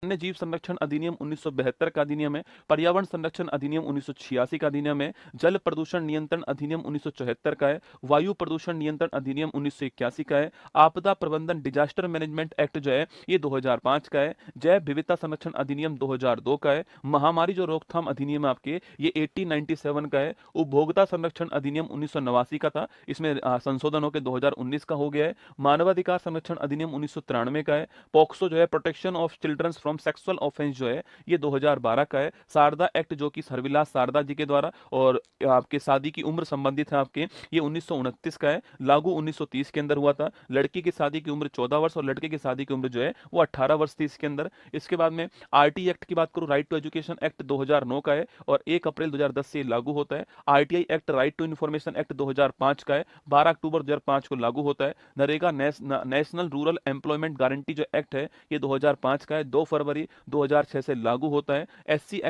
वन्य जीव संरक्षण अधिनियम 1972 का अधिनियम है, पर्यावरण संरक्षण अधिनियम 1986 का अधिनियम है, जल प्रदूषण नियंत्रण अधिनियम 1974 का है, वायु प्रदूषण नियंत्रण अधिनियम 1981 का है, आपदा प्रबंधन डिजास्टर मैनेजमेंट एक्ट जो है ये 2005 का है, जैव विविधता संरक्षण अधिनियम 2002 का है, महामारी जो रोकथाम अधिनियम है आपके ये 1897 का है, उपभोक्ता संरक्षण अधिनियम 1989 का था, इसमें संशोधन होकर 2019 का हो गया है, मानवाधिकार संरक्षण अधिनियम 1993 का है, पॉक्सो जो है protection of childrens from sexual offence जो है ये 2012 का है, शारदा एक्ट जो कि सर्विलास शारदा जी के द्वारा और आपके शादी की उम्र संबंधित है आपके ये 1929 का है, लागू 1930 के अंदर हुआ था, लड़की की शादी की उम्र 14 वर्ष और लड़के की शादी की उम्र जो है वो 18 वर्ष थी इसके अंदर। इसके बाद में आरटी एक्ट की बात करूं, राइट टू एजुकेशन एक्ट 2009 का है और 1 अप्रैल 2010 से लागू होता है। RTI act right to information act 2005 का है, 12 अक्टूबर 2005 को लागू होता है। NREGA national rural employment guarantee जो एक्ट है ये 2005 का है, 2 फरवरी 2006 से लागू होता है। एससी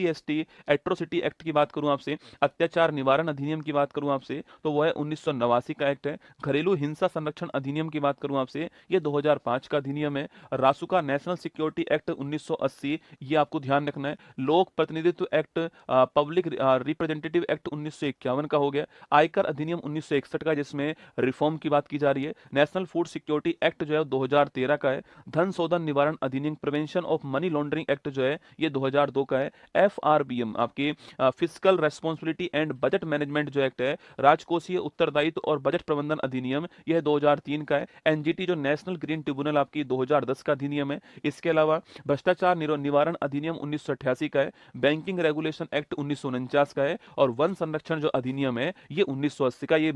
एसटी एट्रोसिटी एक्ट की बात करूं आपसे, अत्याचार निवारण अधिनियम की बात करूं आपसे तो वह है 1989 का एक्ट है। घरेलू हिंसा संरक्षण अधिनियम की बात करूं आपसे ये 2005 का अधिनियम है। रासुका नेशनल सिक्योरिटी एक्ट 1980 ये आपको ध्यान रखना है। लोक प्रतिनिधित्व एक्ट पब्लिक रिप्रेजेंटेटिव एक्ट 1951 का हो गया। आयकर अधिनियम 1961 का जिसमें रिफॉर्म की बात की जा रही है। नेशनल फूड सिक्योरिटी एक्ट जो है 2013 का है। धन शोधन निवारण अधिनियम prevention of money laundering act जो है ये 2002 का है। एफआरबीएम आपके physical responsibility and budget management जो एक्ट है, राजकोषीय उत्तरदायित्व और बजट प्रबंधन अधिनियम यह 2003 का है। एनजीटी जो नेशनल ग्रीन ट्रिब्यूनल आपकी 2010 का अधिनियम है। इसके अलावा भ्रष्टाचार निवारण अधिनियम 1988 का है। बैंकिंग रेगुलेशन एक्ट 1949 का है और वन संरक्षण जो अधिनियम है ये 1980 का। ये